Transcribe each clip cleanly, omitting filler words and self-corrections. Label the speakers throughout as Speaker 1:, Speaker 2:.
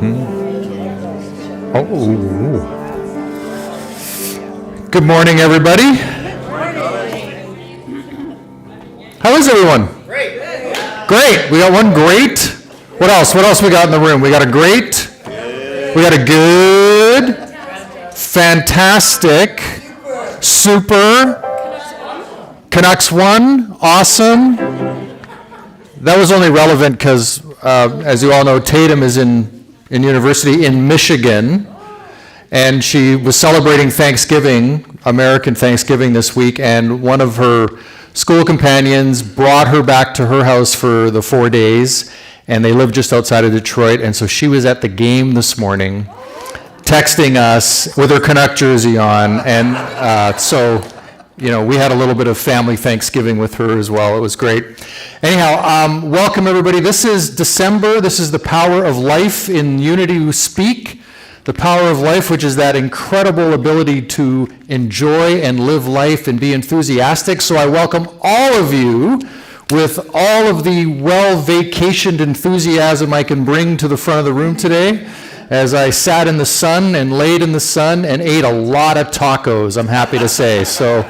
Speaker 1: Oh. Good morning, everybody. How is everyone? Great. Great. We got one great. What else? What else we got in the room? We got a great. We got a good. Fantastic. Super. Canucks won. Awesome. That was only relevant because, as you all know, Tatum is in university in Michigan, and she was celebrating Thanksgiving, American Thanksgiving this week, and one of her school companions brought her back to her house for the 4 days, and they live just outside of Detroit, and so she was at the game this morning, texting us with her Canuck jersey on, and so, you know, we had a little bit of family Thanksgiving with her as well. It was great. Anyhow, welcome everybody. This is December. This is the Power of Life in Unity We Speak. The power of life, which is that incredible ability to enjoy and live life and be enthusiastic. So I welcome all of you with all of the well-vacationed enthusiasm I can bring to the front of the room today, as I sat in the sun and laid in the sun and ate a lot of tacos, I'm happy to say. So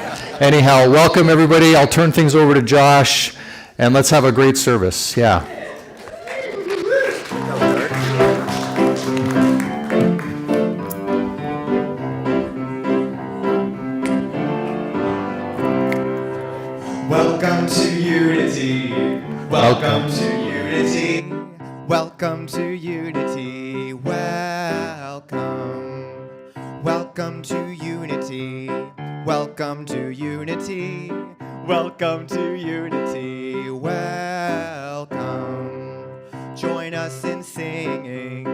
Speaker 1: anyhow, welcome everybody. I'll turn things over to Josh, and let's have a great service. Yeah.
Speaker 2: Welcome to Unity. Welcome to Unity. Welcome to Unity. Welcome. Welcome to Unity. Welcome to Unity. Welcome to Unity. Welcome. Join us in singing.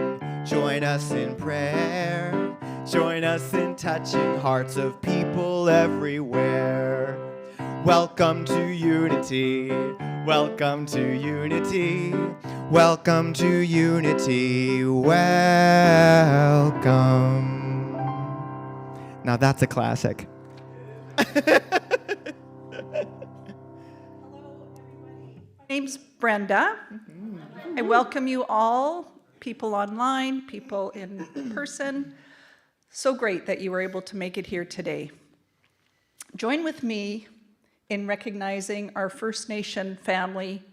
Speaker 2: Join us in prayer. Join us in touching hearts of people everywhere. Welcome to Unity. Welcome to Unity. Welcome to Unity. Welcome. Now that's a classic.
Speaker 3: Hello, everybody. My name's Brenda. I welcome you all, people online, people in person. So great that you were able to make it here today. Join with me in recognizing our First Nation family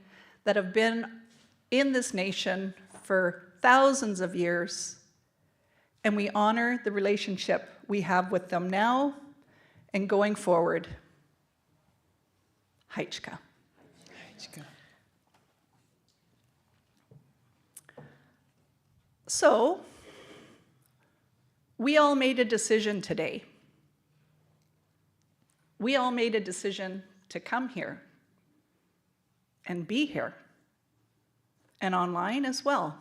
Speaker 3: that have been in this nation for thousands of years, and we honor the relationship we have with them now and going forward. Haichka. So, we all made a decision today. We all made a decision to come here and be here, and online as well.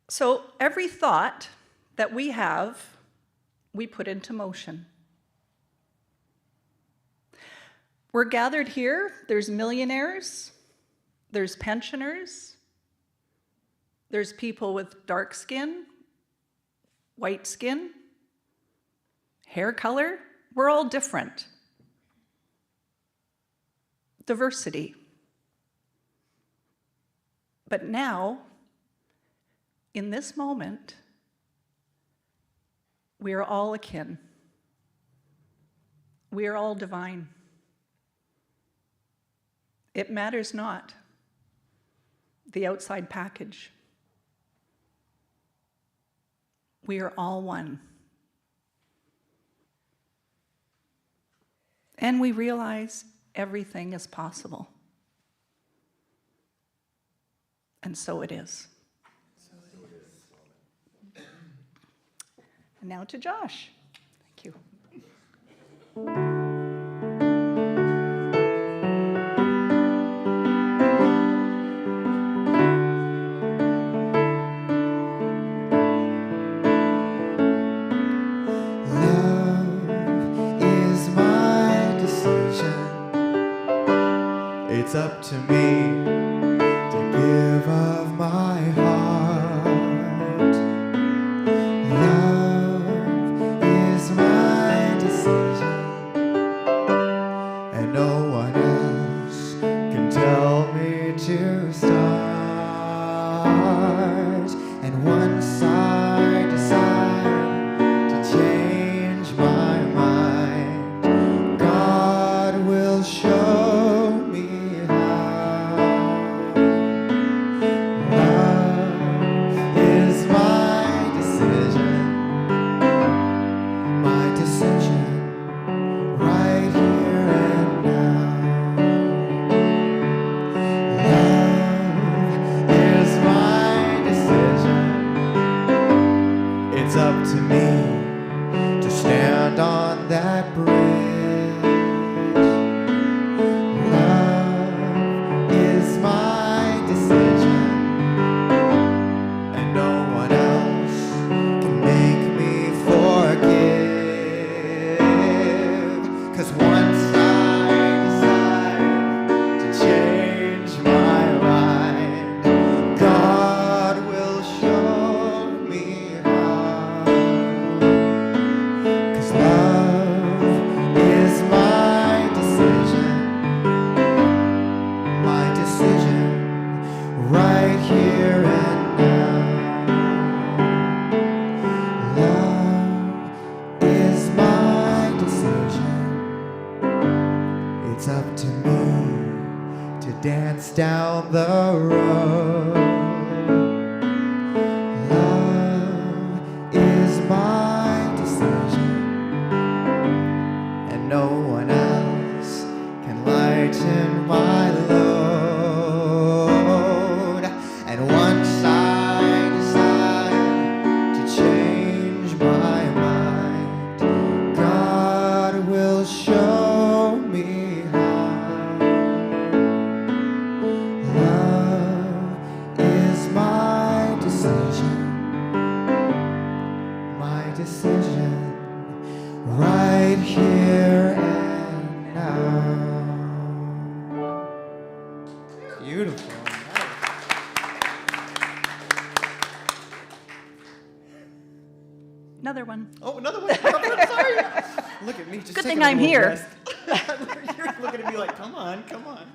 Speaker 3: So every thought that we have, we put into motion. We're gathered here, there's millionaires, there's pensioners, there's people with dark skin, white skin, hair color, we're all different. Diversity. But now, in this moment, we are all akin. We are all divine. It matters not the outside package. We are all one. And we realize everything is possible. And so it is. And now to Josh. Thank you.
Speaker 2: It's up to me to give of my heart. Love is my decision, and no one else can tell to start. And once I decide to change my mind, God will show me how. Love is my decision right here and now. Love is my decision. It's up to me to stand on that bridge. Love is my decision, and no one else can make me forgive. 'Cause once I decide to change my mind, God will show me how. 'Cause love is my decision right here and now. Love is my decision. It's up to me to dance down the road. Love is my decision, and no one else can lighten my load. And once I decide to change my mind, God will show me how. Love is my decision right here and now. Beautiful.
Speaker 3: Another one.
Speaker 2: Oh, another one. I'm sorry. Look at me. Just
Speaker 3: Good
Speaker 2: taking
Speaker 3: thing
Speaker 2: a
Speaker 3: I'm
Speaker 2: little
Speaker 3: here.
Speaker 2: rest. You're looking at me like, come on, come on.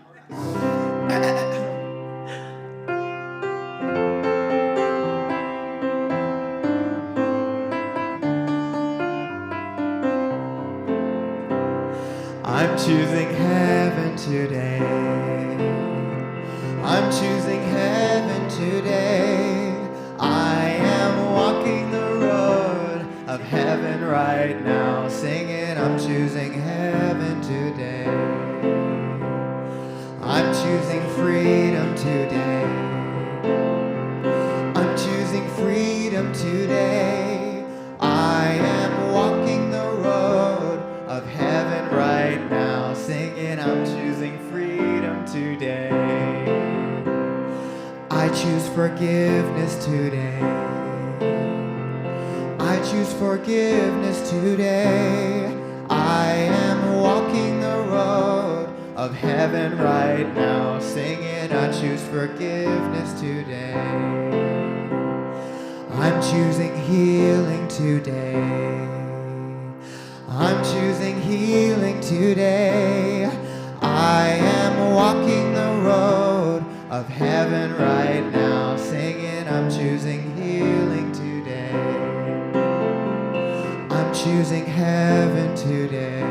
Speaker 2: I'm choosing heaven today. I'm choosing heaven today. I am walking the road of heaven right now, singing, I'm choosing heaven today. I'm choosing freedom today. I'm choosing freedom today. I am walking the road of heaven right now, singing, I'm choosing freedom today. I choose forgiveness today. I choose forgiveness today. I am walking the road of heaven right now, singing, I choose forgiveness today. I'm choosing healing today. I'm choosing healing today. I am walking the road of heaven right now, singing, I'm choosing healing today. I'm choosing heaven today.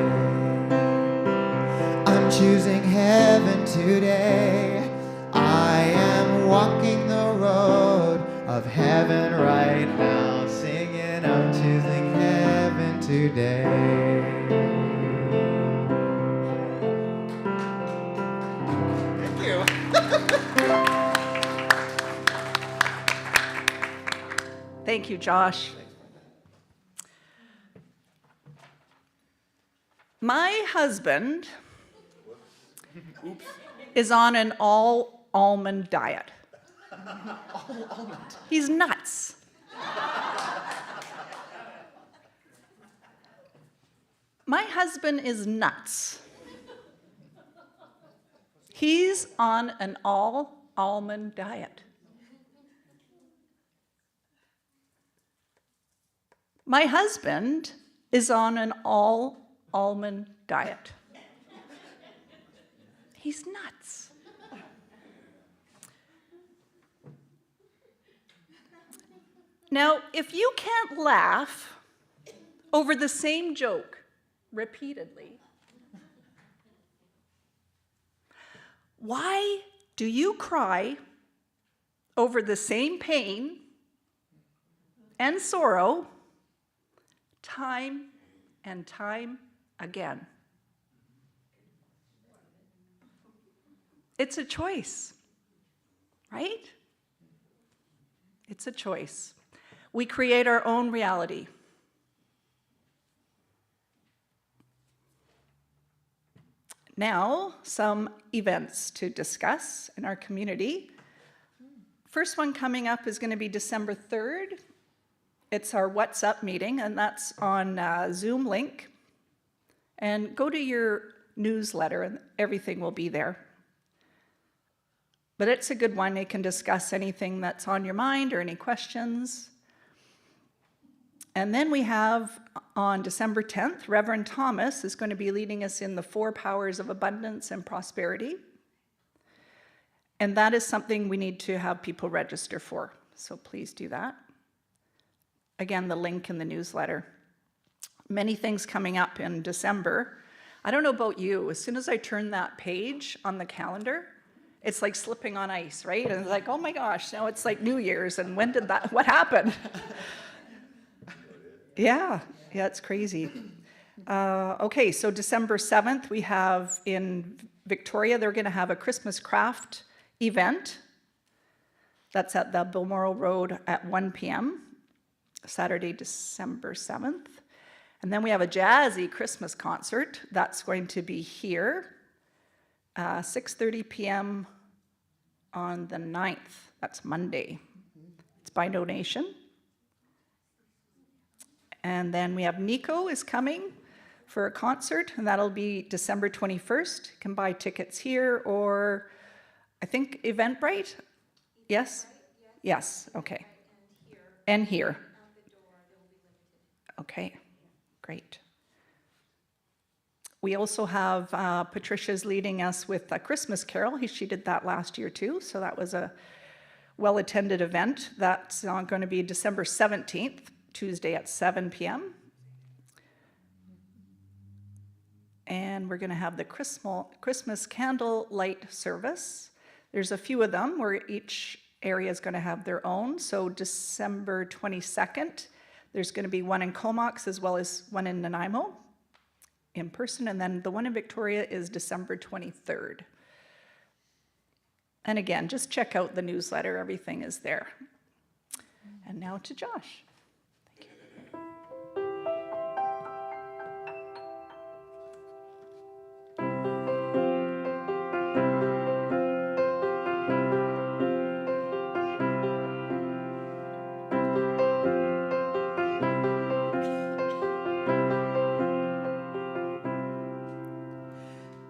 Speaker 2: I'm choosing heaven today. I am walking the road of heaven right now, singing, I'm choosing heaven today. Thank you.
Speaker 3: Thank you, Josh. My husband is on an all almond diet. He's nuts. My husband is nuts. He's on an all almond diet. My husband is on an all almond diet. He's nuts. Now, if you can't laugh over the same joke repeatedly, why do you cry over the same pain and sorrow time and time again? It's a choice, right? It's a choice. We create our own reality. Now, some events to discuss in our community. First one coming up is going to be December 3rd. It's our What's Up meeting, and that's on Zoom link. And go to your newsletter, and everything will be there. But it's a good one. You can discuss anything that's on your mind or any questions. And then we have on December 10th, Reverend Thomas is going to be leading us in the 4 powers of abundance and prosperity. And that is something we need to have people register for. So please do that. Again, the link in the newsletter. Many things coming up in December. I don't know about you, as soon as I turn that page on the calendar, it's like slipping on ice, right? And it's like, oh my gosh, now it's like New Year's, and what happened? Yeah, it's crazy. Okay, so December 7th, we have in Victoria, they're gonna have a Christmas craft event. That's at the Balmoral Road at 1 p.m., Saturday, December 7th. And then we have a jazzy Christmas concert. That's going to be here, 6:30 p.m. on the 9th. That's Monday. It's by donation. And then we have Nico is coming for a concert, and that'll be December 21st. You can buy tickets here or I think Eventbrite? Yes? Yes, okay. And here. Okay, great. We also have Patricia's leading us with a Christmas carol. She did that last year too, so that was a well-attended event. That's going to be December 17th, Tuesday at 7 p.m. And we're going to have the Christmas candle light service. There's a few of them where each area is going to have their own. So December 22nd, there's going to be one in Comox as well as one in Nanaimo in person. And then the one in Victoria is December 23rd. And again, just check out the newsletter. Everything is there. And now to Josh. Thank you.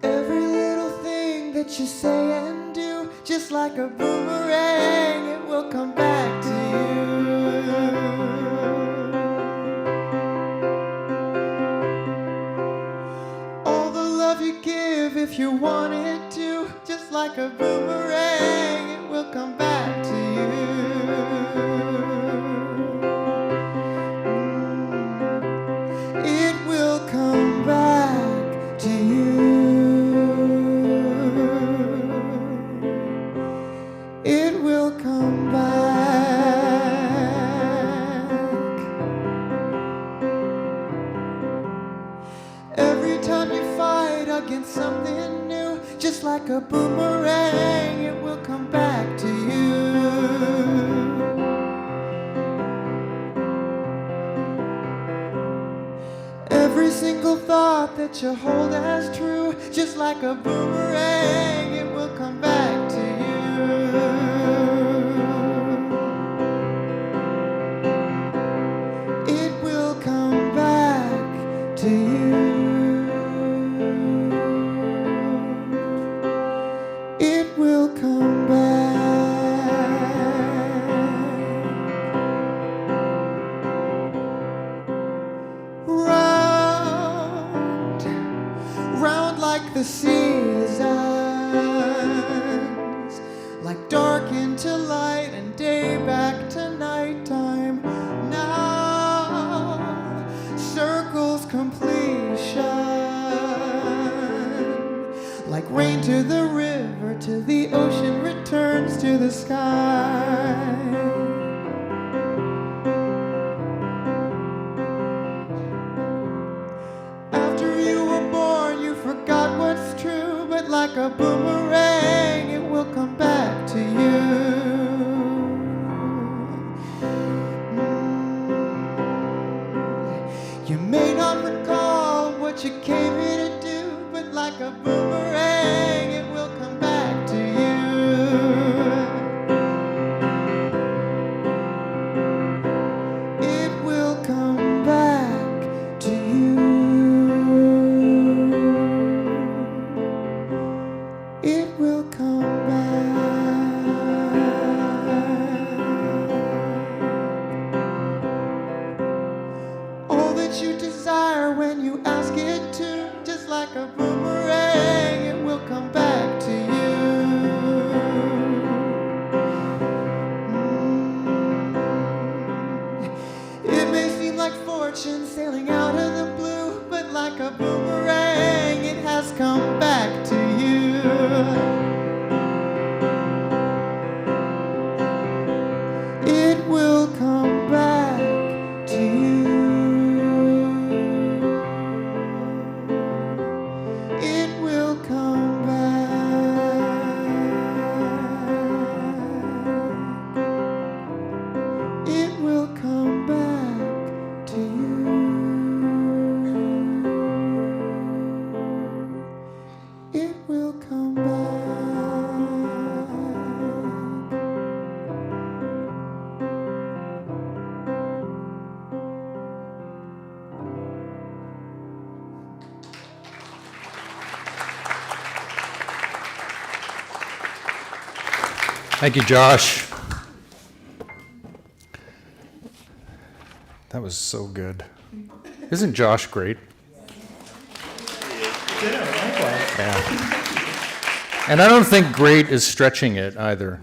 Speaker 2: Every little thing that you say and do, just like a boomerang, it will come back to you. All the love you give, if you want it to, just like a boomerang, it will come back to you. It will come back to you. It will come back. Every time you fight against something new, just like a boomerang, it will come back to you. Every single thought that you hold as true, just like a boomerang, it will come back to you. It will come back to you. It will come back. Round, round like the seasons, like dark into light and day back to nighttime. to the river, till the ocean returns to the sky. After you were born, you forgot what's true, but like a boomerang, it will come back to you. You may not recall what you came here to do, but like a boomerang, it will come back to you. It will come back to you. It will come back. All that you desire when you ask it to, just like a boomerang, it will come back to you. It may seem like fortune sailing out of the blue, but like a boomerang, it has come back to you. It will come back to you. It will come back. It will come back to you. It will come back.
Speaker 1: Thank you, Josh. That was so good. Isn't Josh great? Yeah. And I don't think great is stretching it either.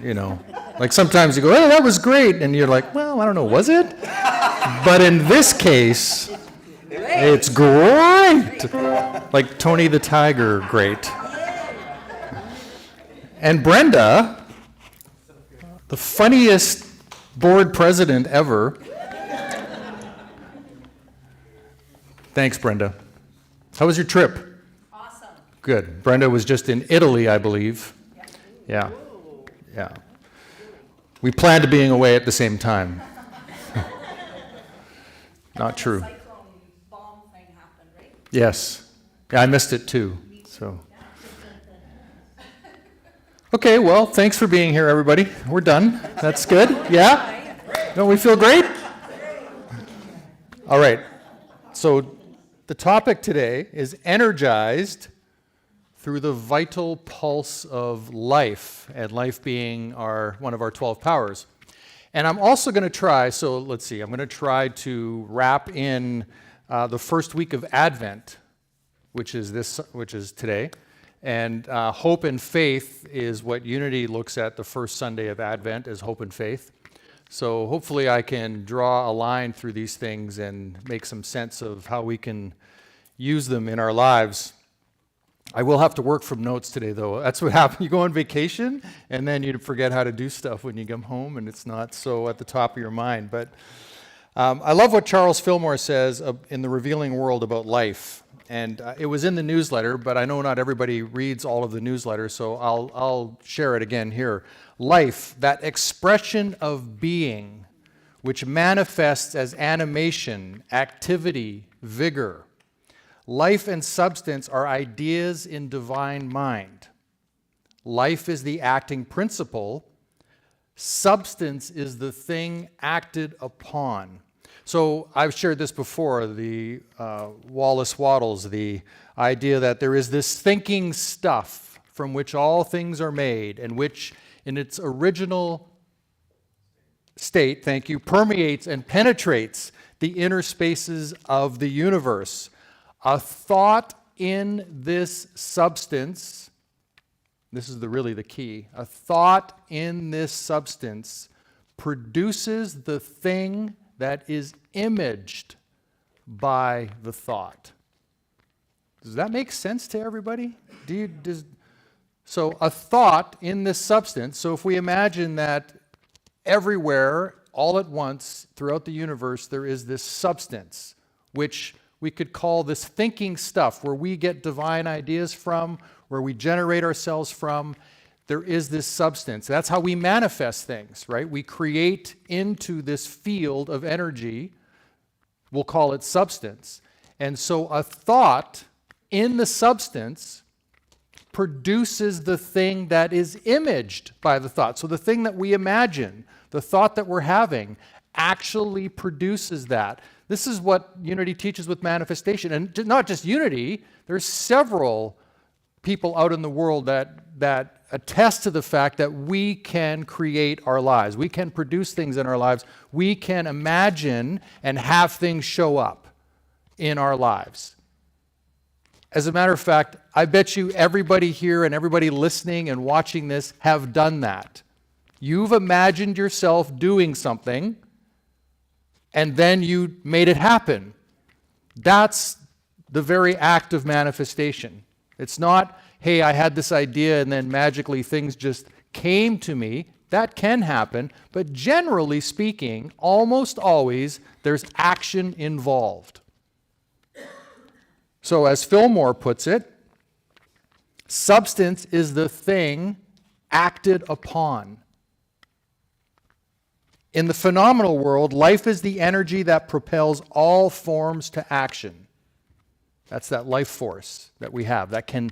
Speaker 1: You know, like sometimes you go, "Hey, that was great," and you're like, "Well, I don't know, was it?" But in this case, it's great. Like Tony the Tiger, great. And Brenda, the funniest board president ever. Thanks, Brenda. How was your trip?
Speaker 4: Awesome.
Speaker 1: Good. Brenda was just in Italy, I believe. Yeah. Yeah. We planned to being away at the same time. Not true.
Speaker 4: Cyclone bomb thing happened, right?
Speaker 1: Yes. Yeah, I missed it too. So. Okay, well, thanks for being here, everybody. We're done. That's good. Yeah? Don't we feel great? All right. So the topic today is energized through the vital pulse of life, and life being one of our 12 powers. And I'm also going to try, so let's see, I'm going to try to wrap in the first week of Advent, which is today. And hope and faith is what Unity looks at the first Sunday of Advent, as hope and faith. So hopefully I can draw a line through these things and make some sense of how we can use them in our lives. I will have to work from notes today, though. That's what happens. You go on vacation, and then you forget how to do stuff when you come home, and it's not so at the top of your mind. But I love what Charles Fillmore says in The Revealing World about life. And it was in the newsletter, but I know not everybody reads all of the newsletter, so I'll share it again here. Life, that expression of being, which manifests as animation, activity, vigor. Life and substance are ideas in divine mind. Life is the acting principle. Substance is the thing acted upon. So I've shared this before, the Wallace Wattles, the idea that there is this thinking stuff from which all things are made, and which in its original state, thank you, permeates and penetrates the inner spaces of the universe. A thought in this substance, this is really the key, a thought in this substance produces the thing that is imaged by the thought. Does that make sense to everybody? So a thought in this substance, so if we imagine that everywhere, all at once, throughout the universe, there is this substance, which we could call this thinking stuff, where we get divine ideas from, where we generate ourselves from. There is this substance. That's how we manifest things, right? We create into this field of energy. We'll call it substance. And so a thought in the substance produces the thing that is imaged by the thought. So the thing that we imagine, the thought that we're having, actually produces that. This is what Unity teaches with manifestation. And not just Unity, there's several people out in the world that attest to the fact that we can create our lives. We can produce things in our lives. We can imagine and have things show up in our lives. As a matter of fact, I bet you everybody here and everybody listening and watching this have done that. You've imagined yourself doing something, and then you made it happen. That's the very act of manifestation. It's not, hey, I had this idea and then magically things just came to me. That can happen, but generally speaking, almost always, there's action involved. So as Fillmore puts it, substance is the thing acted upon. In the phenomenal world, life is the energy that propels all forms to action. That's that life force that we have that can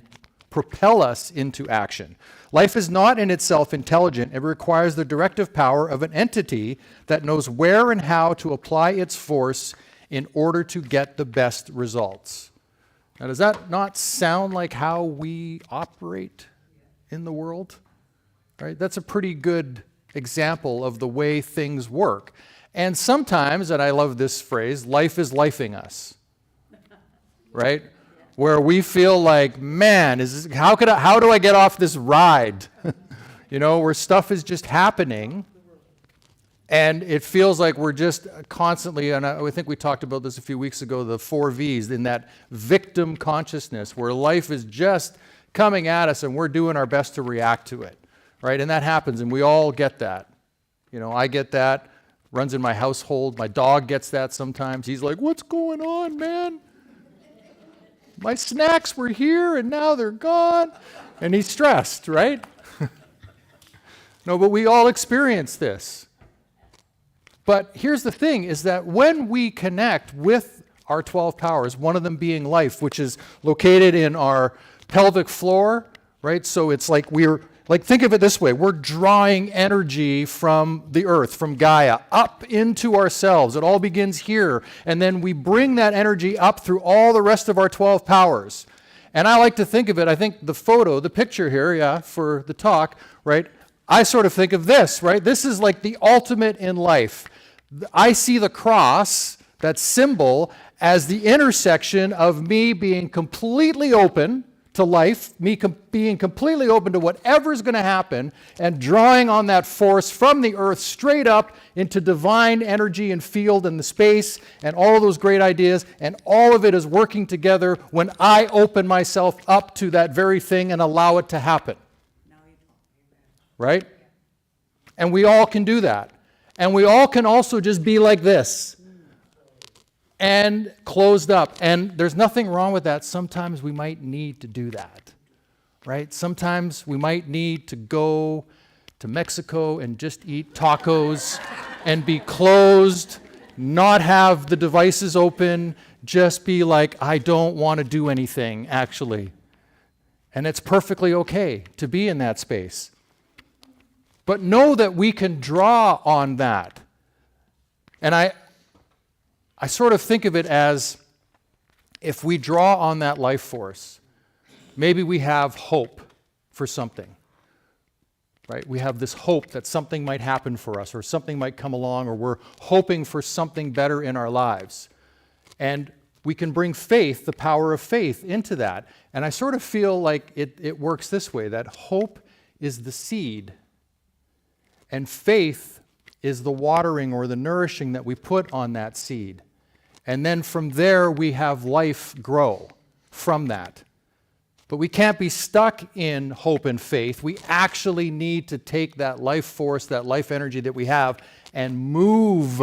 Speaker 1: propel us into action. Life is not in itself intelligent. It requires the directive power of an entity that knows where and how to apply its force in order to get the best results. Now, does that not sound like how we operate in the world? Right? That's a pretty good example of the way things work. And sometimes, and I love this phrase, life is lifing us. Right? Where we feel like, man, how do I get off this ride? Where stuff is just happening, and it feels like we're just constantly, and I think we talked about this a few weeks ago, the 4 V's, in that victim consciousness, where life is just coming at us and we're doing our best to react to it, right? And that happens, and we all get that. I get that, runs in my household. My dog gets that sometimes. He's like, what's going on, man? My snacks were here and now they're gone. And he's stressed, right? No, but we all experience this. But here's the thing, is that when we connect with our 12 powers, one of them being life, which is located in our pelvic floor, right? So it's like think of it this way. We're drawing energy from the earth, from Gaia, up into ourselves. It all begins here. And then we bring that energy up through all the rest of our 12 powers. And I like to think of it, I think the picture here, for the talk, right? I sort of think of this, right? This is like the ultimate in life. I see the cross, that symbol, as the intersection of me being completely open to life, me being completely open to whatever's going to happen, and drawing on that force from the earth straight up into divine energy and field and the space and all of those great ideas, and all of it is working together when I open myself up to that very thing and allow it to happen. Right? And we all can do that. And we all can also just be like this and closed up. And there's nothing wrong with that. Sometimes we might need to do that, right? Sometimes we might need to go to Mexico and just eat tacos and be closed, not have the devices open, just be like, I don't want to do anything, actually. And it's perfectly okay to be in that space. But know that we can draw on that. And I sort of think of it as, if we draw on that life force, maybe we have hope for something, right? We have this hope that something might happen for us, or something might come along, or we're hoping for something better in our lives. And we can bring faith, the power of faith, into that. And I sort of feel like it works this way, that hope is the seed, and faith is the watering or the nourishing that we put on that seed. And then from there, we have life grow from that. But we can't be stuck in hope and faith. We actually need to take that life force, that life energy that we have, and move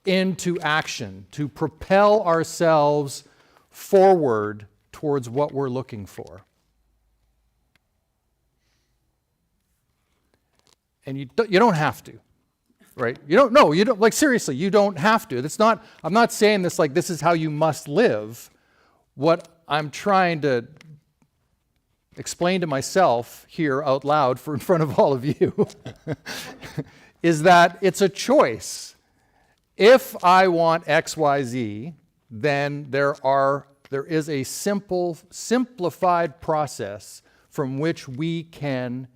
Speaker 1: into action to propel ourselves forward towards what we're looking for. And you don't have to, right? You don't, like seriously, you don't have to. I'm not saying this like this is how you must live. What I'm trying to explain to myself here out loud in front of all of you is that it's a choice. If I want X, Y, Z, then there is a simplified process from which we can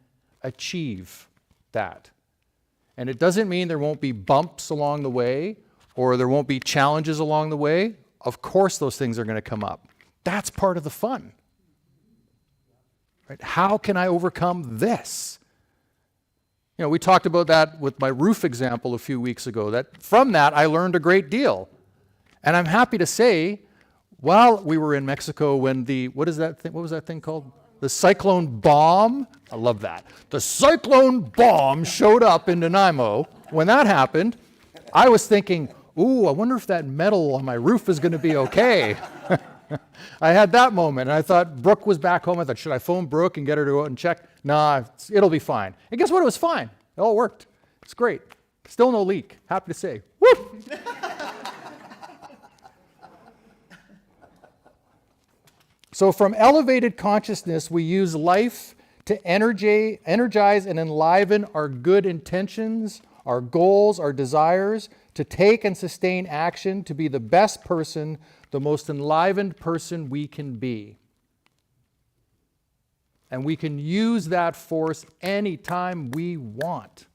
Speaker 1: achieve that. And it doesn't mean there won't be bumps along the way or there won't be challenges along the way. Of course those things are going to come up. That's part of the fun. Right? How can I overcome this? We talked about that with my roof example a few weeks ago. That from that I learned a great deal. And I'm happy to say, while we were in Mexico when what was that thing called? The cyclone bomb. I love that. The cyclone bomb showed up in Nanaimo. When that happened, I was thinking, ooh, I wonder if that metal on my roof is going to be okay. I had that moment, and I thought Brooke was back home. I thought, should I phone Brooke and get her to go out and check? Nah, it'll be fine. And guess what? It was fine. It all worked. It's great. Still no leak. Happy to say. Woo! So from elevated consciousness, we use life to energize and enliven our good intentions, our goals, our desires, to take and sustain action, to be the best person, the most enlivened person we can be. And we can use that force anytime we want.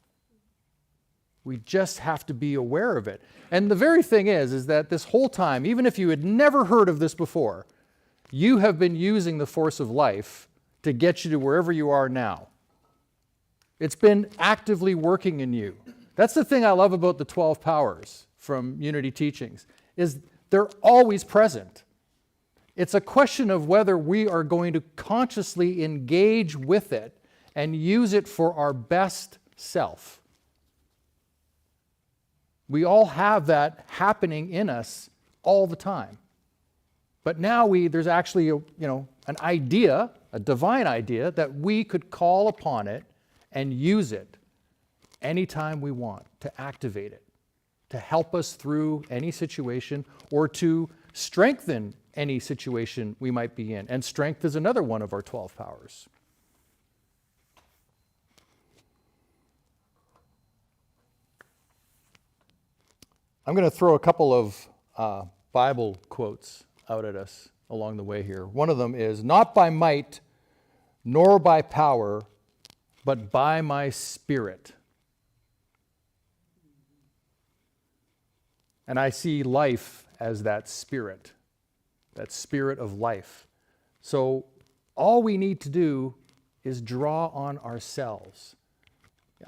Speaker 1: We just have to be aware of it. And the very thing is that this whole time, even if you had never heard of this before, you have been using the force of life to get you to wherever you are now. It's been actively working in you. That's the thing I love about the 12 powers from Unity Teachings, is they're always present. It's a question of whether we are going to consciously engage with it and use it for our best self. We all have that happening in us all the time. But now there's actually an idea, a divine idea, that we could call upon it and use it anytime we want to activate it, to help us through any situation or to strengthen any situation we might be in. And strength is another one of our 12 powers. I'm going to throw a couple of Bible quotes out at us along the way here. One of them is, "Not by might nor by power, but by my Spirit." And I see life as that spirit of life. So all we need to do is draw on ourselves.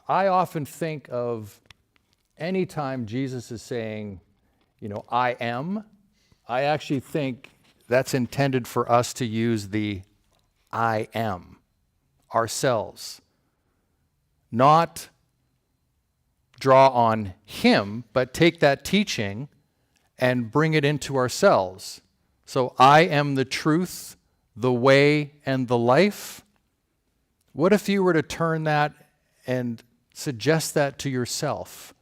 Speaker 1: I often think of any time Jesus is saying, I am, I actually think that's intended for us to use the I am, ourselves. Not draw on him, but take that teaching and bring it into ourselves. So I am the truth, the way, and the life. What if you were to turn that and suggest that to yourself?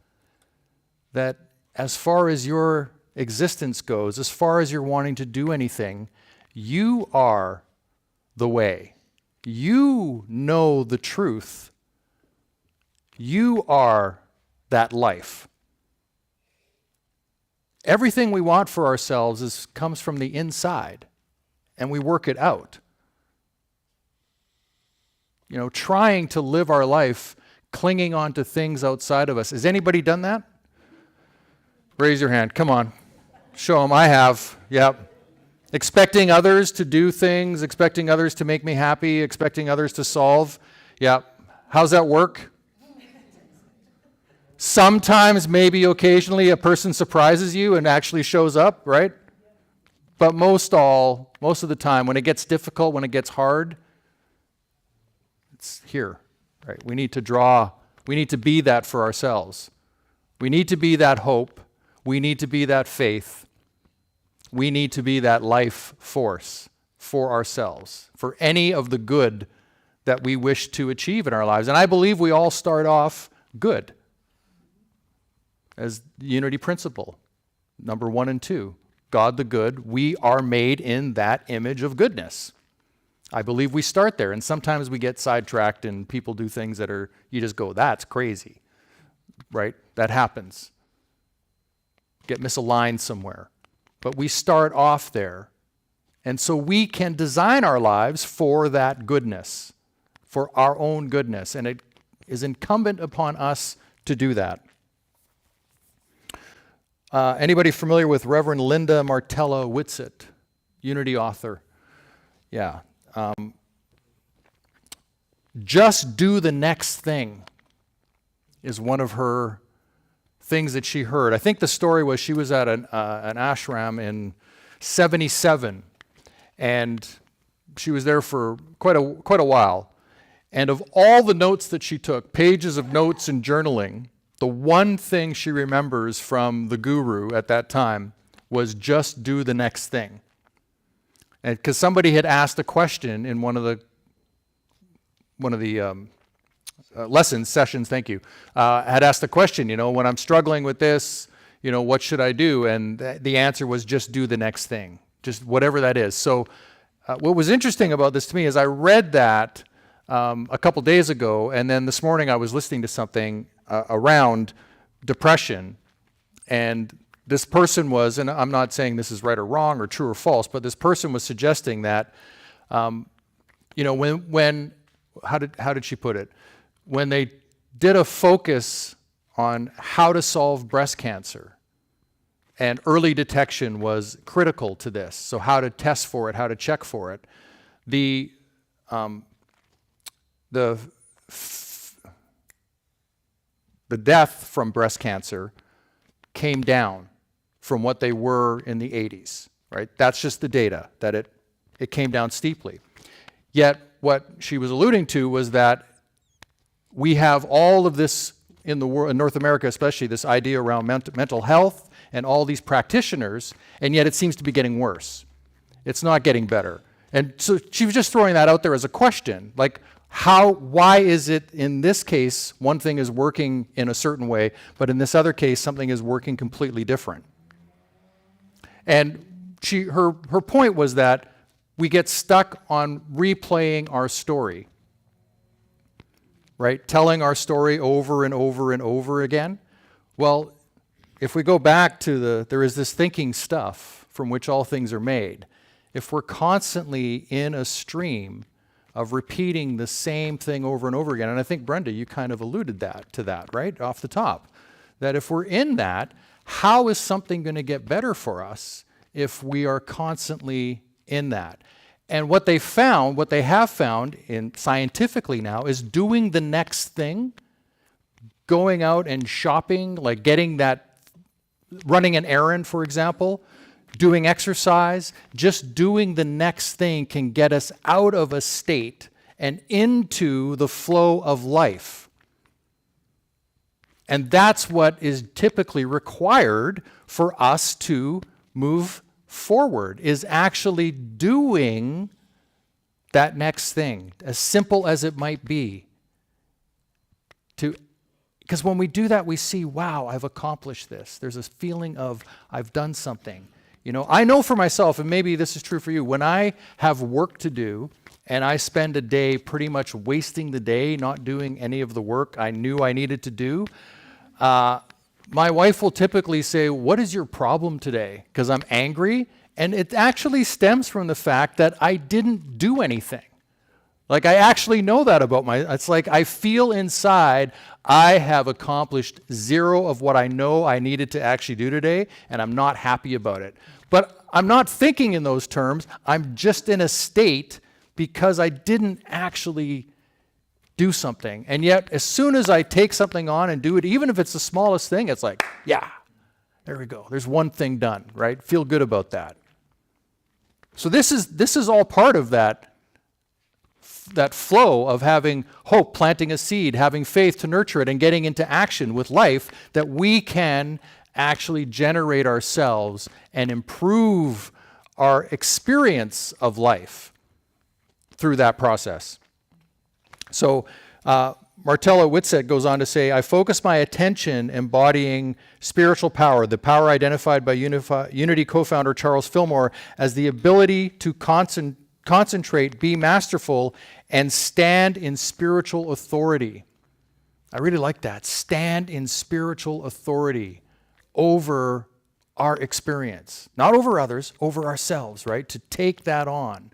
Speaker 1: That as far as your existence goes, as far as you're wanting to do anything, you are the way. You know the truth. You are that life. Everything we want for ourselves comes from the inside, and we work it out. Trying to live our life clinging on to things outside of us. Has anybody done that? Raise your hand. Come on. Show them. I have. Yep. Expecting others to do things, expecting others to make me happy, expecting others to solve. Yep. How's that work? Sometimes, maybe occasionally, a person surprises you and actually shows up, right? But most of the time, when it gets difficult, when it gets hard, it's here, right? We need to be that for ourselves. We need to be that hope. We need to be that faith. We need to be that life force for ourselves, for any of the good that we wish to achieve in our lives. And I believe we all start off good as the unity principle, number 1 and 2. God the good, we are made in that image of goodness. I believe we start there, and sometimes we get sidetracked and people do things that are, you just go, that's crazy, right? That happens. Get misaligned somewhere. But we start off there, and so we can design our lives for that goodness, for our own goodness, and it is incumbent upon us to do that. Anybody familiar with Reverend Linda Martella Whitsett, Unity author? Yeah. Just do the next thing is one of her things that she heard. I think the story was she was at an ashram in 77, and she was there for quite a while. And of all the notes that she took, pages of notes and journaling, the one thing she remembers from the guru at that time was just do the next thing. And because somebody had asked a question in one of the sessions, thank you, had asked the question, when I'm struggling with this, what should I do? And the answer was just do the next thing, just whatever that is. So what was interesting about this to me is I read that a couple days ago, and then this morning I was listening to something around depression, and this person was, and I'm not saying this is right or wrong or true or false, but this person was suggesting that, when how did she put it? When they did a focus on how to solve breast cancer, and early detection was critical to this, so how to test for it, how to check for it, the death from breast cancer came down from what they were in the 80s, right? That's just the data, that it came down steeply. Yet what she was alluding to was that we have all of this in the world, in North America especially, this idea around mental health and all these practitioners, and yet it seems to be getting worse. It's not getting better. And so she was just throwing that out there as a question, like, why is it in this case one thing is working in a certain way, but in this other case something is working completely different? And her point was that we get stuck on replaying our story, right? Telling our story over and over and over again. Well, if we go back to there is this thinking stuff from which all things are made. If we're constantly in a stream of repeating the same thing over and over again. And I think, Brenda, you kind of alluded to that, right, off the top. That if we're in that, how is something going to get better for us if we are constantly in that? And what they have found in scientifically now is doing the next thing, going out and shopping, like running an errand, for example, doing exercise, just doing the next thing can get us out of a state and into the flow of life. And that's what is typically required for us to move forward, is actually doing that next thing, as simple as it might be. Because when we do that, we see, wow, I've accomplished this. There's this feeling of I've done something. I know for myself, and maybe this is true for you, when I have work to do and I spend a day pretty much wasting the day, not doing any of the work I knew I needed to do, my wife will typically say, what is your problem today? Because I'm angry. And it actually stems from the fact that I didn't do anything. Like, I actually know that about it's like I feel inside I have accomplished zero of what I know I needed to actually do today, and I'm not happy about it. But I'm not thinking in those terms. I'm just in a state because I didn't actually do something. And yet, as soon as I take something on and do it, even if it's the smallest thing, it's like, yeah, there we go. There's one thing done, right? Feel good about that. So this is all part of that flow of having hope, planting a seed, having faith to nurture it, and getting into action with life, that we can actually generate ourselves and improve our experience of life through that process. So Martella Whitsett goes on to say, I focus my attention embodying spiritual power, the power identified by Unity co-founder Charles Fillmore as the ability to concentrate, be masterful, and stand in spiritual authority. I really like that. Stand in spiritual authority over our experience. Not over others, over ourselves, right? To take that on,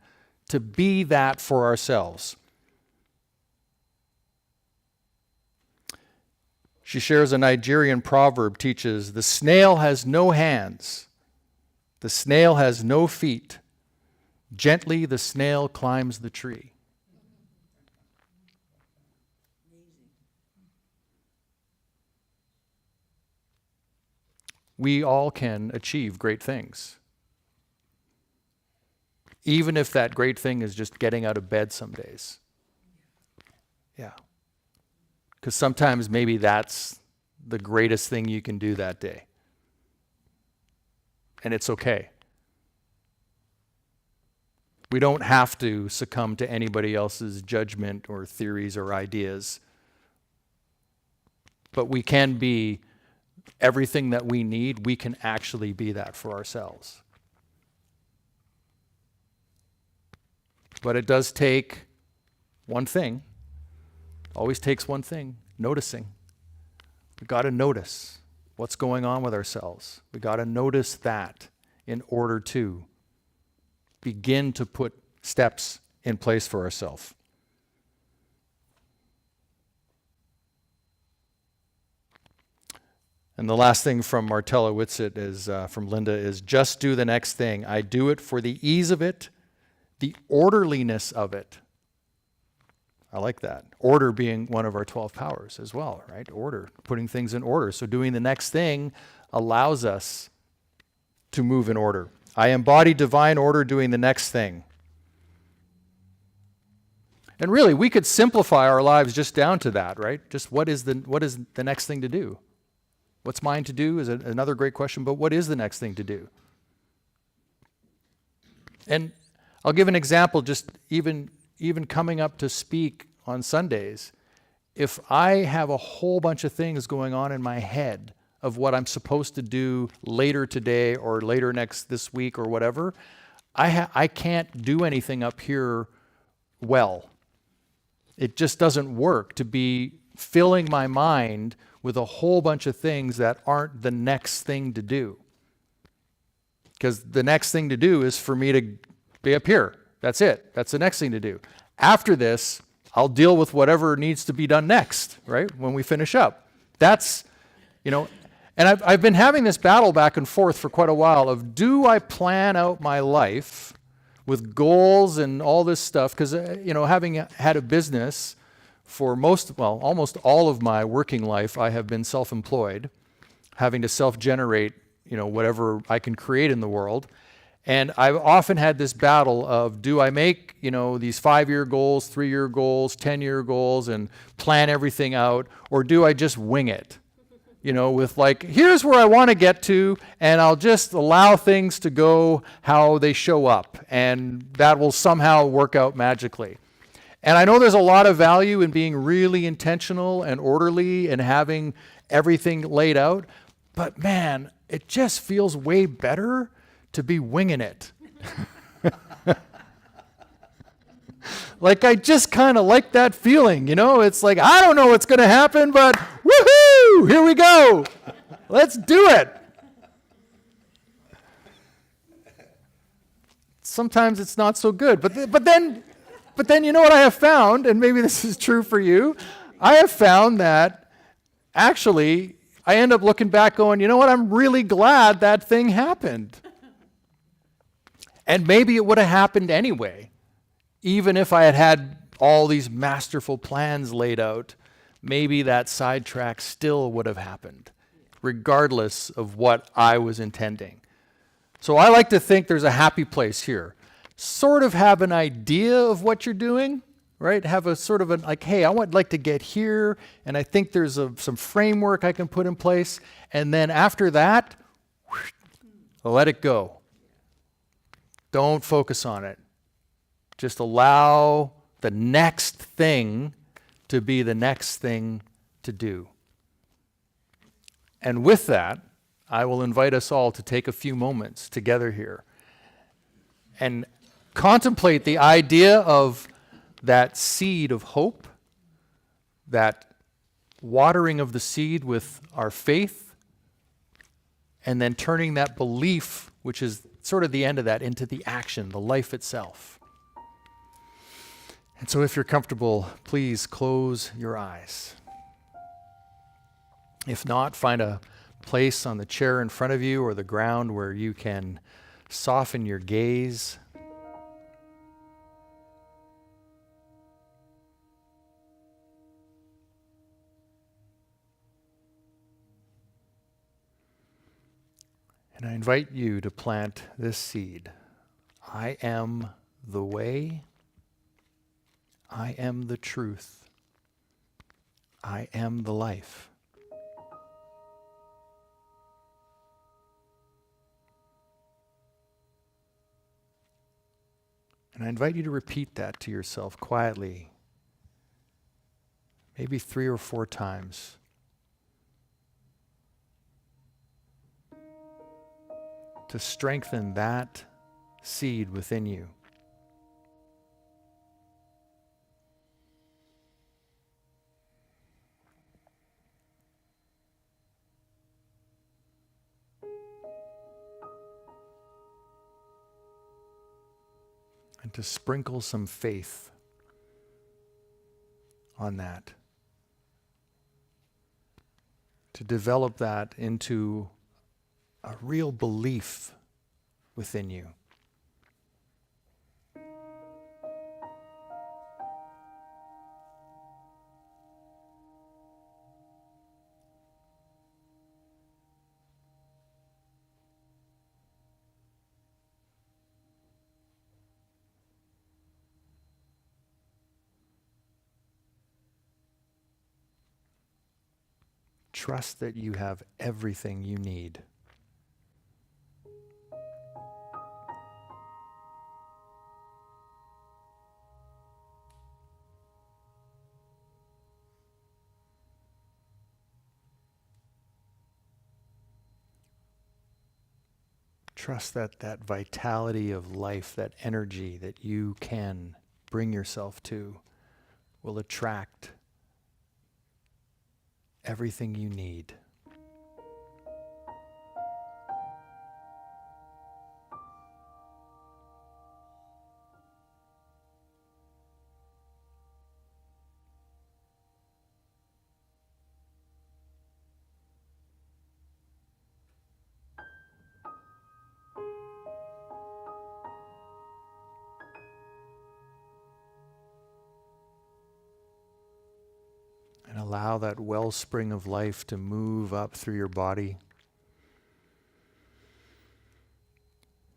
Speaker 1: to be that for ourselves. She shares a Nigerian proverb teaches, the snail has no hands, the snail has no feet. Gently the snail climbs the tree. We all can achieve great things. Even if that great thing is just getting out of bed some days. Yeah. Because sometimes maybe that's the greatest thing you can do that day. And it's okay. We don't have to succumb to anybody else's judgment or theories or ideas. But we can be everything that we need. We can actually be that for ourselves. But it does take one thing. Always takes one thing, noticing. We got to notice what's going on with ourselves. We got to notice that in order to begin to put steps in place for ourselves. And the last thing from Martella Whitsett is from Linda is just do the next thing. I do it for the ease of it, the orderliness of it. I like that. Order being one of our 12 powers as well, right? Order, putting things in order. So doing the next thing allows us to move in order. I embody divine order doing the next thing. And really, we could simplify our lives just down to that, right? Just what is the next thing to do? What's mine to do is another great question, but what is the next thing to do? And I'll give an example, just even coming up to speak on Sundays. If I have a whole bunch of things going on in my head of what I'm supposed to do later today or later this week or whatever, I can't do anything up here well. It just doesn't work to be filling my mind with a whole bunch of things that aren't the next thing to do. Because the next thing to do is for me to be up here. That's it. That's the next thing to do. After this, I'll deal with whatever needs to be done next, right? When we finish up. That's, and I've been having this battle back and forth for quite a while of, do I plan out my life with goals and all this stuff? Because, having had a business for almost all of my working life, I have been self-employed, having to self-generate, whatever I can create in the world. And I've often had this battle of, do I make, these 5-year goals, 3-year goals, 10-year goals, and plan everything out, or do I just wing it? With here's where I want to get to, and I'll just allow things to go how they show up, and that will somehow work out magically. And I know there's a lot of value in being really intentional and orderly and having everything laid out, but man, it just feels way better to be winging it. I just kind of like that feeling, It's I don't know what's going to happen, but woohoo, here we go. Let's do it. Sometimes it's not so good, but then you know what I have found, and maybe this is true for you, I have found that actually I end up looking back going, you know what, I'm really glad that thing happened. And maybe it would have happened anyway. Even if I had all these masterful plans laid out, maybe that sidetrack still would have happened, regardless of what I was intending. So I like to think there's a happy place here. sort of have an idea of what you're doing, right? Have a sort of a, like, hey, I would like to get here, and I think there's some framework I can put in place. And then after that, let it go. Don't focus on it. Just allow the next thing to be the next thing to do. And with that, I will invite us all to take a few moments together here and contemplate the idea of that seed of hope, that watering of the seed with our faith, and then turning that belief, which is sort of the end of that, into the action, the life itself. And so if you're comfortable, please close your eyes. If not, find a place on the chair in front of you or the ground where you can soften your gaze. And I invite you to plant this seed. I am the way. I am the truth. I am the life. And I invite you to repeat that to yourself quietly, maybe 3 or 4 times. To strengthen that seed within you. And to sprinkle some faith on that. To develop that into a real belief within you. Trust that you have everything you need. Trust that that vitality of life, that energy that you can bring yourself to, will attract everything you need. And allow that wellspring of life to move up through your body.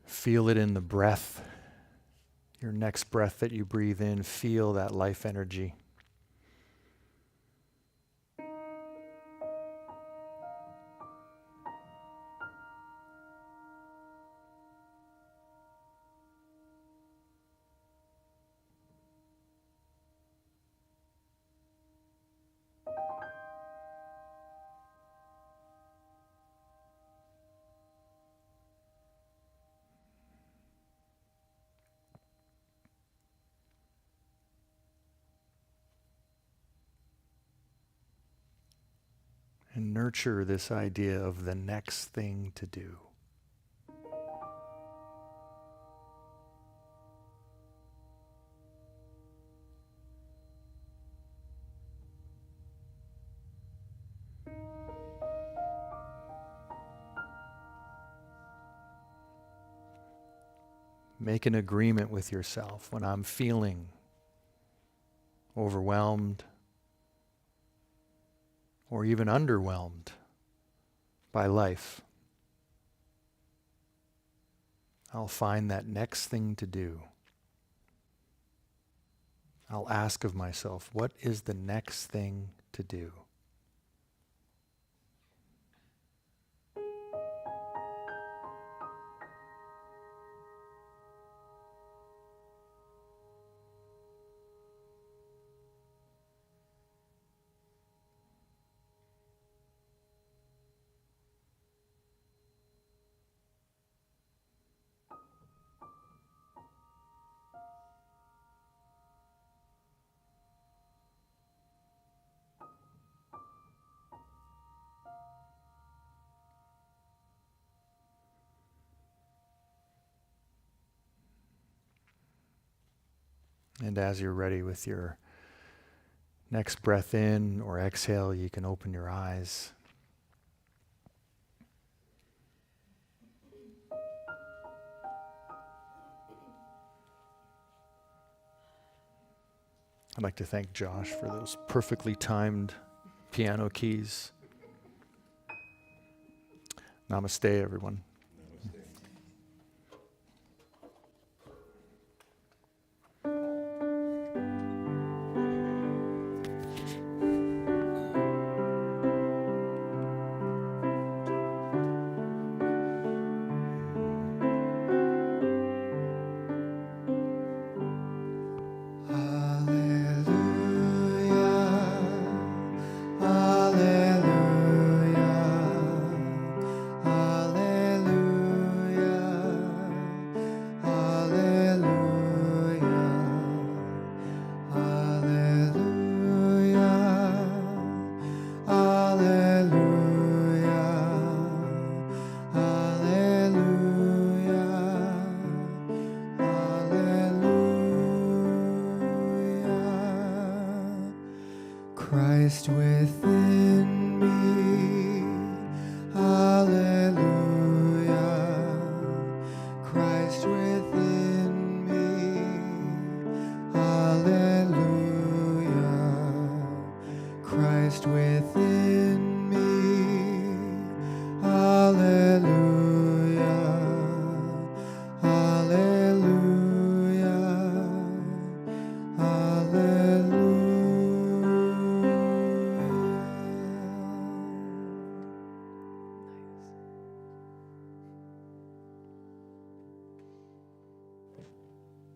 Speaker 1: Feel it in the breath. Your next breath that you breathe in, feel that life energy. And nurture this idea of the next thing to do. Make an agreement with yourself. When I'm feeling overwhelmed or even underwhelmed by life, I'll find that next thing to do. I'll ask of myself, what is the next thing to do? And as you're ready with your next breath in or exhale, you can open your eyes. I'd like to thank Josh for those perfectly timed piano keys. Namaste, everyone.
Speaker 2: Christ within me, hallelujah. Christ within me, hallelujah. Christ within me, hallelujah, hallelujah, hallelujah.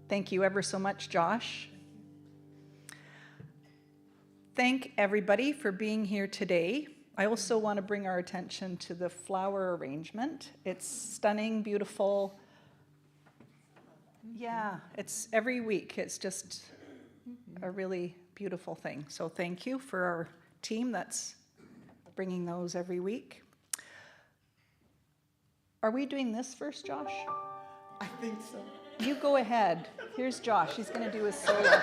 Speaker 3: Thank you ever so much, Josh. Thank everybody for being here today. I also want to bring our attention to the flower arrangement. It's stunning, beautiful. Yeah, it's every week. It's just a really beautiful thing. So thank you for our team that's bringing those every week. Are we doing this first, Josh?
Speaker 2: I think so.
Speaker 3: You go ahead. Here's Josh. He's going to do his solo.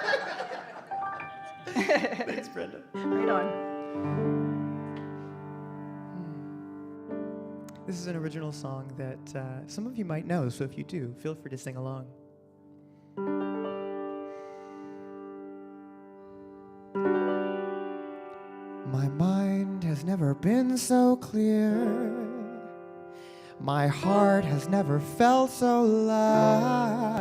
Speaker 2: Thanks, Brenda.
Speaker 3: Right on.
Speaker 2: This is an original song that some of you might know, so if you do, feel free to sing along. My mind has never been so clear. My heart has never felt so light.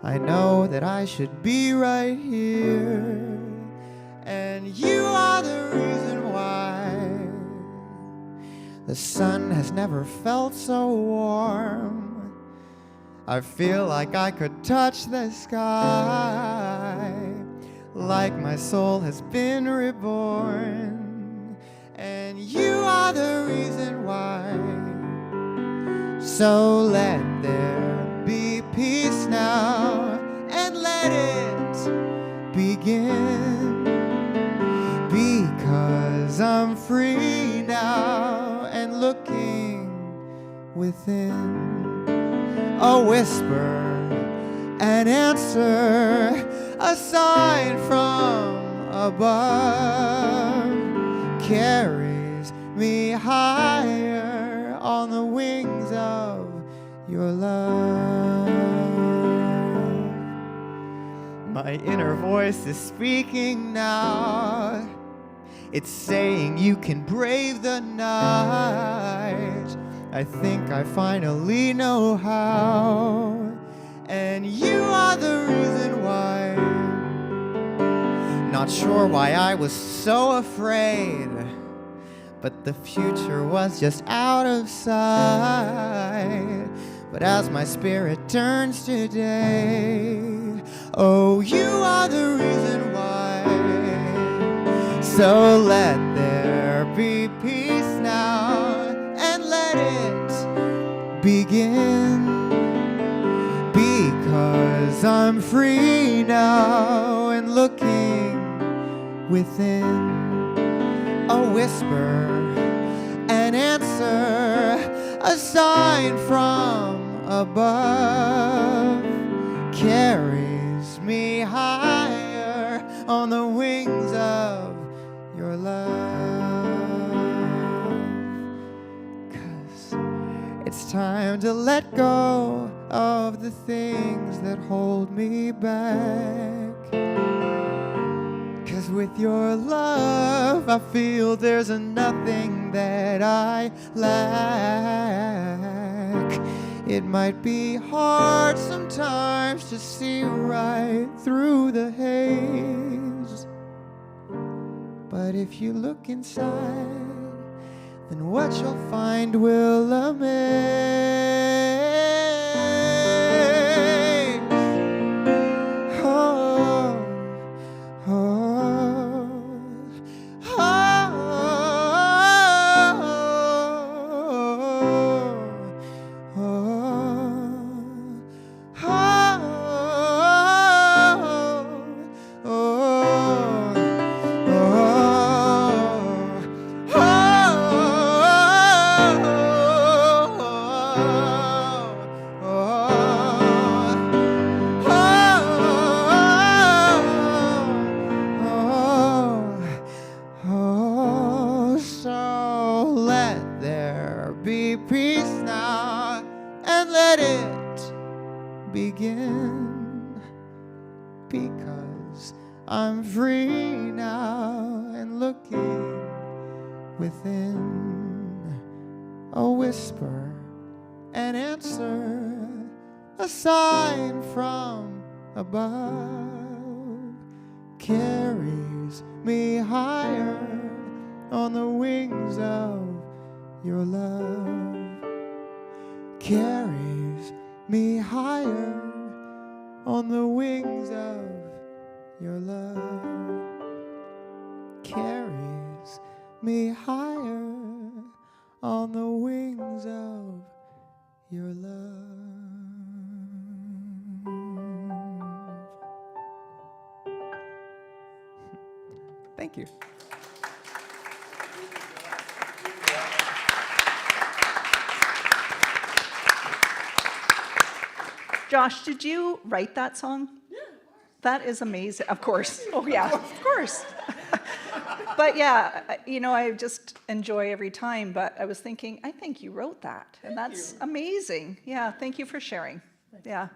Speaker 2: I know that I should be right here, and you are the reason why. The sun has never felt so warm. I feel like I could touch the sky, like my soul has been reborn, and you are the reason why. So let there be peace now, and let it begin, because I'm free now and looking within. A whisper, an answer, a sign from above carries me higher on the wings of your love. My inner voice is speaking now. It's saying you can brave the night. I think I finally know how. And you are the reason why. Not sure why I was so afraid, but the future was just out of sight. But as my spirit turns today, oh, you are the reason why. So let there be peace now, and let it begin. Because I'm free now and looking within. A whisper, an answer, a sign from above carries me higher on the wings of your love. 'Cause it's time to let go of the things that hold me back. 'Cause with your love, I feel there's nothing that I lack. It might be hard sometimes to see right through the haze, but if you look inside, then what you'll find will amaze. Oh, oh, begin, because I'm free now and looking within. A whisper, an answer, a sign from above carries me higher on the wings of your love. Carries me higher on the wings of your love. Carries me higher on the wings of your love. Thank you.
Speaker 3: Josh, did you write that song? Yeah. That is amazing. Of course. Oh, yeah, of course. But yeah, you know, I just enjoy every time. But I was thinking, I think you wrote that. And that's amazing. Yeah, thank you for sharing. Yeah.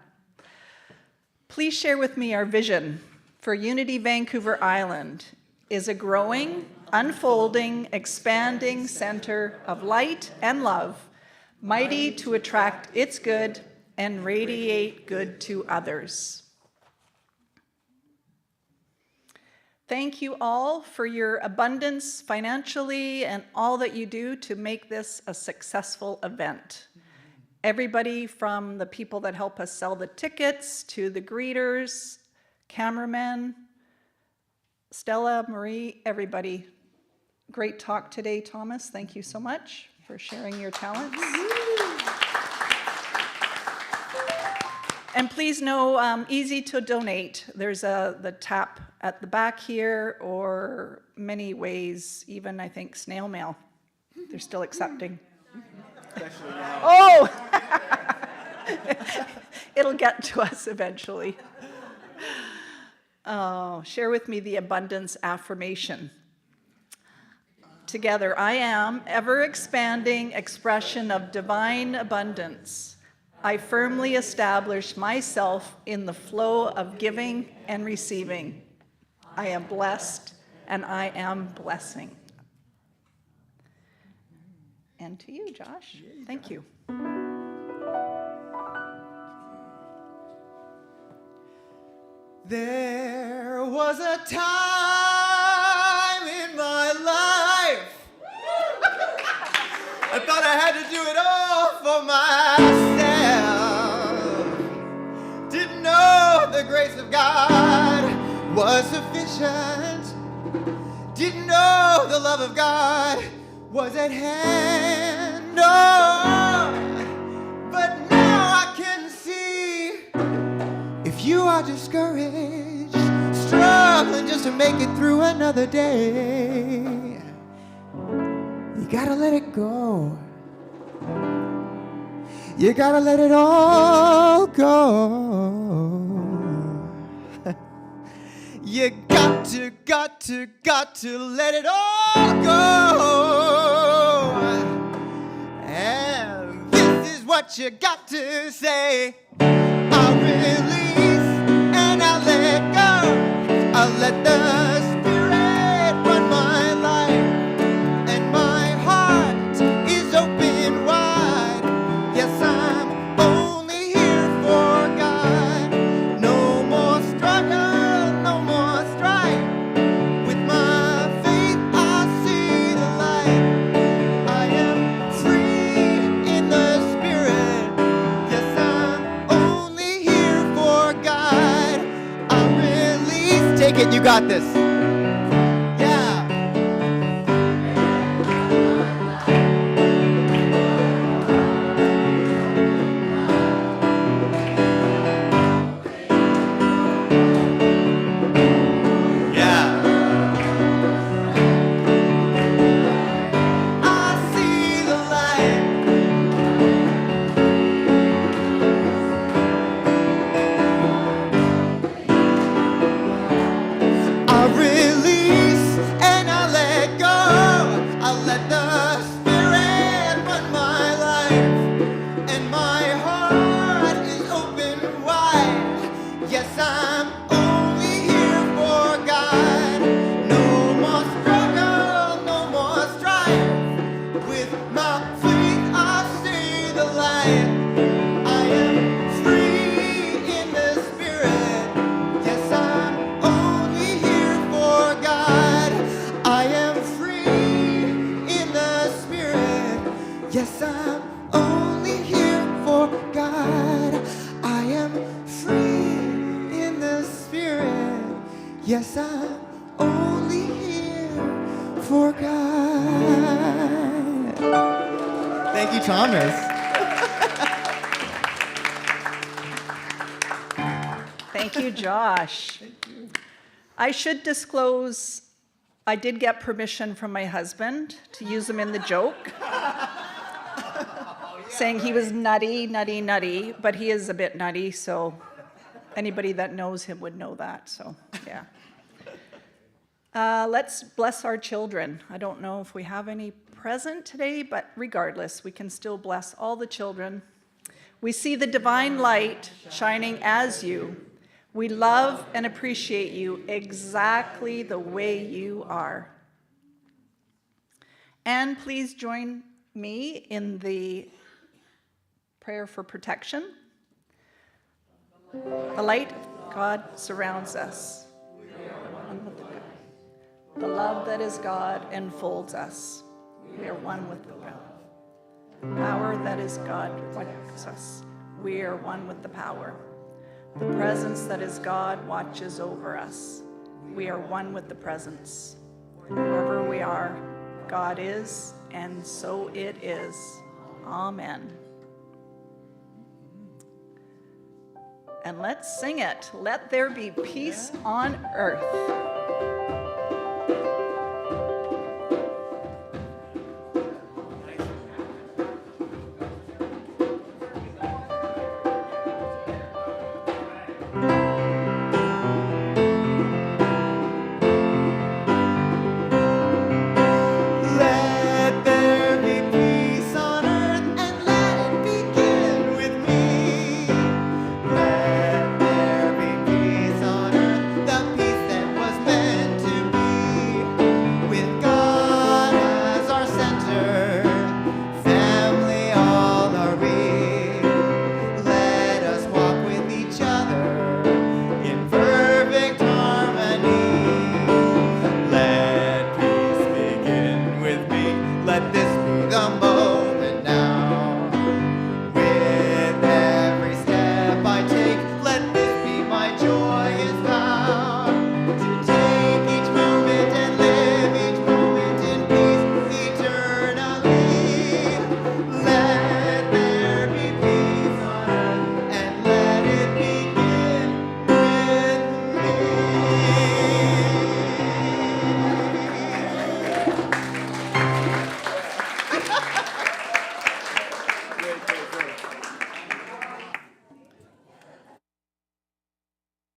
Speaker 3: Please share with me our vision for Unity Vancouver Island is a growing, unfolding, expanding center of light and love, mighty to attract its good and radiate good to others. Thank you all for your abundance financially and all that you do to make this a successful event. Everybody from the people that help us sell the tickets to the greeters, cameramen, Stella, Marie, everybody. Great talk today, Thomas. Thank you so much for sharing your talents. And please know, easy to donate. There's the tap at the back here, or many ways, even I think snail mail. They're still accepting. Oh! It'll get to us eventually. Oh, share with me the abundance affirmation. Together, I am ever expanding expression of divine abundance. I firmly establish myself in the flow of giving and receiving. I am blessed and I am blessing. And to you, Josh. Thank you.
Speaker 2: There was a time in my life I thought I had to do it all for myself. Didn't know the grace of God was sufficient. Didn't know the love of God was at hand. No, but now I can see, if you are discouraged, struggling just to make it through another day, you gotta let it go. You gotta let it all go. You got to let it all go. And this is what you got to say. I release and I let go. I let the Spirit run my life, and my heart is open wide. Yes, I'm only here for God. No more struggle, no more strife. With my faith I see the light. I am free in the Spirit. Yes, I'm only here for God. I release. Take it, you got this. Yeah. Yeah. I see the light. I release and I let go. I let the Spirit run my life, and my heart is open wide. Yes, I'm only here for God. No more struggle, no more strife. With my faith I see the light. I am free in the Spirit. Yes, I'm only here for God. I am free in the Spirit. Yes, I'm only here for God. I am free in the Spirit. Yes, I'm only here for God. Thank you, Thomas.
Speaker 3: Thank you, Josh. I should disclose, I did get permission from my husband to use him in the joke, saying he was nutty, but he is a bit nutty, so anybody that knows him would know that, so yeah. Let's bless our children. I don't know if we have any present today, but regardless, we can still bless all the children. We see the divine light shining as you. We love and appreciate you exactly the way you are. And please join me in the prayer for protection. The light of God surrounds us. The love that is God enfolds us. We are one with the power that is God watches us. We are one with the power. The presence that is God watches over us. We are one with the presence. Wherever we are, God is, and so it is. Amen. And let's sing it. Let there be peace on earth.
Speaker 2: Let there be peace on earth, and let it begin with me. Let there be peace on earth, the peace that was meant
Speaker 5: great.